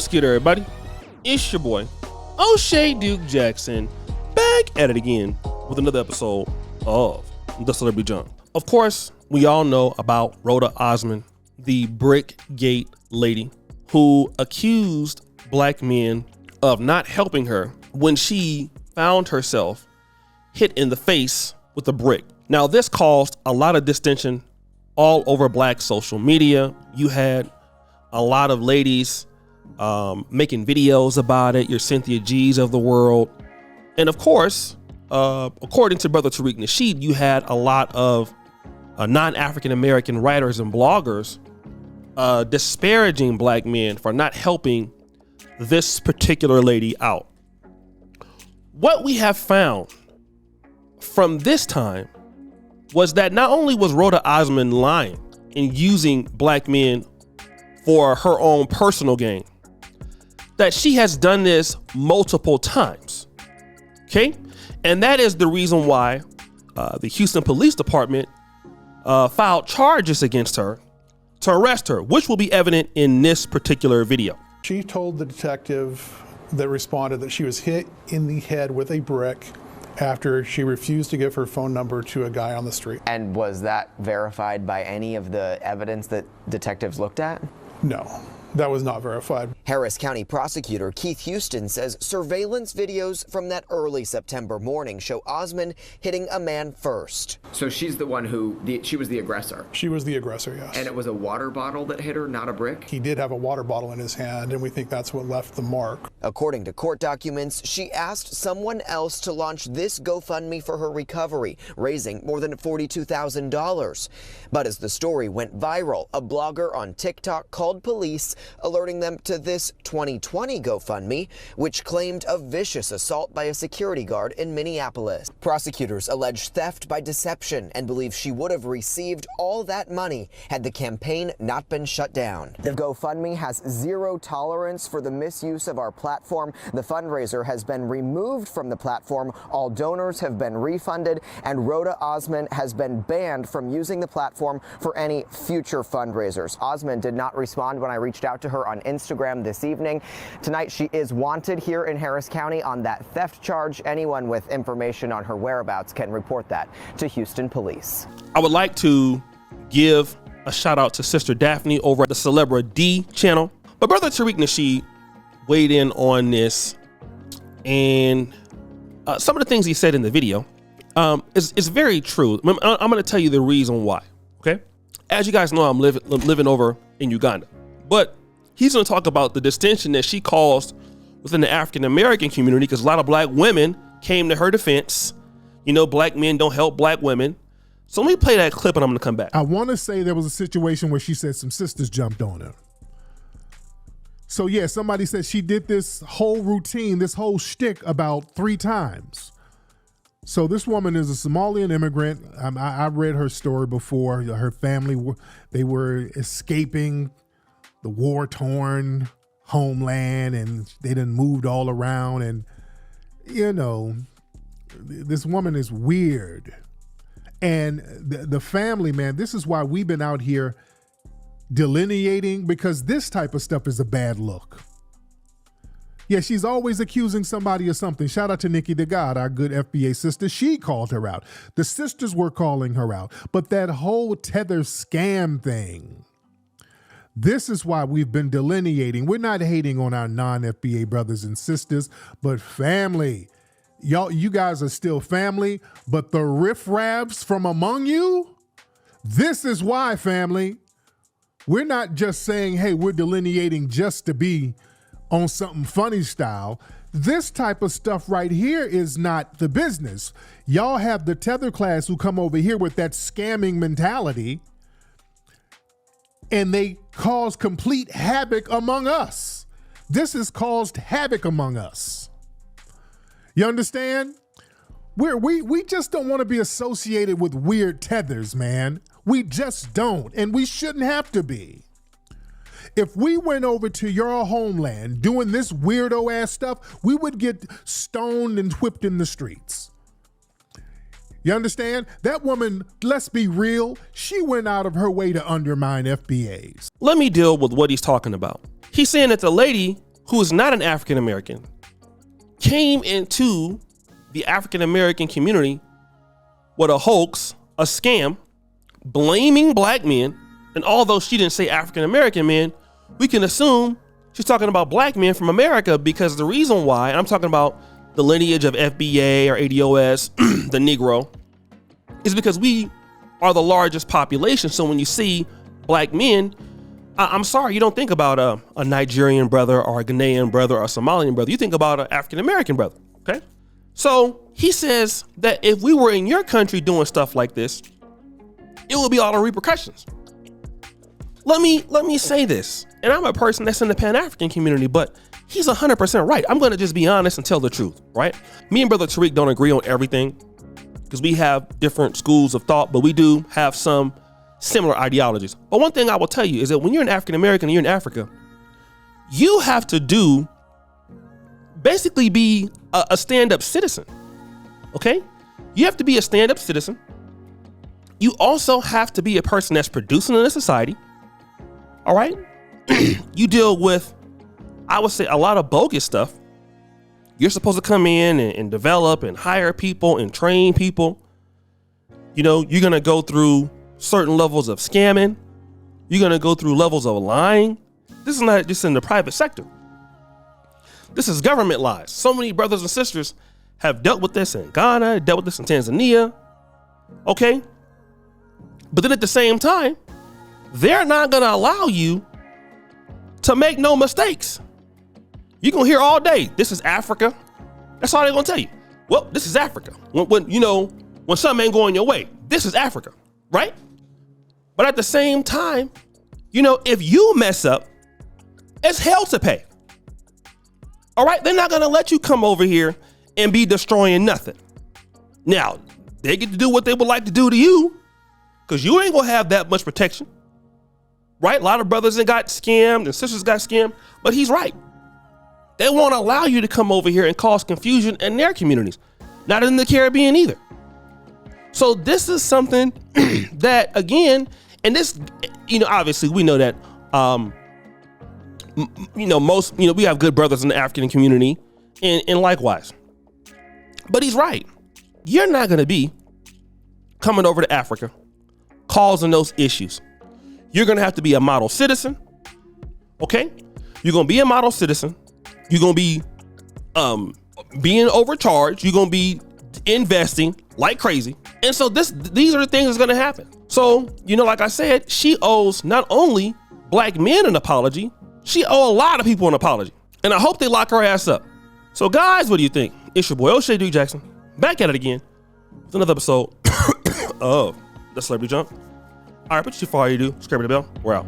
What's good, everybody? It's your boy, O'Shea Duke Jackson, back at it again with another episode of The Celebrity Jump. Of course, we all know about Rhoda Osmond, the Brickgate lady who accused black men of not helping her when she found herself hit in the face with a brick. Now, this caused a lot of distension all over black social media. You had a lot of ladies making videos about it, your Cynthia G's of the world. And of course, according to brother Tariq Nasheed, you had a lot of non-African American writers and bloggers disparaging black men for not helping this particular lady out. What we have found from this time was that not only was Rhoda Osmond lying and using black men for her own personal gain, that she has done this multiple times. Okay? And that is the reason why the Houston Police Department filed charges against her to arrest her, which will be evident in this particular video. She told the detective that responded that she was hit in the head with a brick after she refused to give her phone number to a guy on the street. And was that verified by any of the evidence that detectives looked at? No, that was not verified. Harris County prosecutor Keith Houston says surveillance videos from that early September morning show Osmond hitting a man first. So she's the one who, she was the aggressor? She was the aggressor, yes. And it was a water bottle that hit her, not a brick? He did have a water bottle in his hand, and we think that's what left the mark. According to court documents, she asked someone else to launch this GoFundMe for her recovery, raising more than $42,000. But as the story went viral, a blogger on TikTok called police, alerting them to this 2020 GoFundMe, which claimed a vicious assault by a security guard in Minneapolis. Prosecutors allege theft by deception and believe she would have received all that money had the campaign not been shut down. The GoFundMe has zero tolerance for the misuse of our platform. The fundraiser has been removed from the platform. All donors have been refunded, and Rhoda Osmond has been banned from using the platform for any future fundraisers. Osmond did not respond when I reached out to her on Instagram this evening. Tonight, she is wanted here in Harris County on that theft charge. Anyone with information on her whereabouts can report that to Houston Police. I would like to give a shout out to Sister Daphne over at the Celebra D channel. But brother Tariq Nasheed weighed in on this, and some of the things he said in the video is very true. I'm going to tell you the reason why. Okay, as you guys know, I'm living over in Uganda, but he's going to talk about the distinction that she caused within the African American community, because a lot of black women came to her defense. You know, black men don't help black women. So let me play that clip and I'm going to come back. I want to say there was a situation where she said some sisters jumped on her. So yeah, somebody said she did this whole routine, this whole shtick about 3 times. So this woman is a Somalian immigrant. I read her story before. Her family, they were escaping the war-torn homeland, and they done moved all around. And, you know, this woman is weird. And the family, man, this is why we've been out here delineating, because this type of stuff is a bad look. Yeah, she's always accusing somebody of something. Shout out to Nikki the God, our good FBA sister. She called her out. The sisters were calling her out. But that whole tether scam thing, this is why we've been delineating. We're not hating on our non-FBA brothers and sisters, but family. Y'all, you guys are still family, but the riffraffs from among you, this is why, family. We're not just saying, hey, we're delineating just to be on something funny style. This type of stuff right here is not the business. Y'all have the tether class who come over here with that scamming mentality, and they cause complete havoc among us. This has caused havoc among us. You understand? We just don't want to be associated with weird tethers, man. We just don't, and we shouldn't have to be. If we went over to your homeland doing this weirdo ass stuff, we would get stoned and whipped in the streets. You understand? That woman, let's be real, she went out of her way to undermine FBAs. Let me deal with what he's talking about. He's saying that the lady who is not an African American, came into the African American community with a hoax, a scam, blaming black men. And although she didn't say African American men, we can assume she's talking about black men from America, because the reason why, and I'm talking about the lineage of FBA or ADOS, the Negro, is because we are the largest population. So when you see black men, I'm sorry, you don't think about a Nigerian brother or a Ghanaian brother or a Somalian brother. You think about an African American brother, okay? So he says that if we were in your country doing stuff like this, it will be all the repercussions. Let me say this, and I'm a person that's in the Pan-African community, but he's 100% right. I'm going to just be honest and tell the truth, right? Me and Brother Tariq don't agree on everything because we have different schools of thought, but we do have some similar ideologies. But one thing I will tell you is that when you're an African American and you're in Africa, you have to basically be a stand-up citizen, okay? You have to be a stand-up citizen. You also have to be a person that's producing in a society, all right? You deal with, I would say, a lot of bogus stuff. You're supposed to come in and develop and hire people and train people. You know, you're going to go through certain levels of scamming. You're going to go through levels of lying. This is not just in the private sector. This is government lies. So many brothers and sisters have dealt with this in Ghana, dealt with this in Tanzania. Okay. But then at the same time, they're not going to allow you to make no mistakes. You're going to hear all day, this is Africa. That's all they're going to tell you. Well, this is Africa. When something ain't going your way, this is Africa, right? But at the same time, if you mess up, it's hell to pay. All right? They're not going to let you come over here and be destroying nothing. Now, they get to do what they would like to do to you because you ain't going to have that much protection, right? A lot of brothers that got scammed and sisters got scammed, but he's right. They won't allow you to come over here and cause confusion in their communities, not in the Caribbean either. So this is something that, again, and this, obviously we know that, we have good brothers in the African community and likewise. But he's right. You're not going to be coming over to Africa causing those issues. You're going to have to be a model citizen. Okay. You're going to be a model citizen. You're going to be being overcharged. You're going to be investing like crazy. And so these are the things that's going to happen. So, like I said, she owes not only black men an apology, she owes a lot of people an apology. And I hope they lock her ass up. So guys, what do you think? It's your boy O'Shea Duke Jackson, back at it again with another episode of The Celebrity Jump. All right, but before you do, subscribe to the bell. We're out.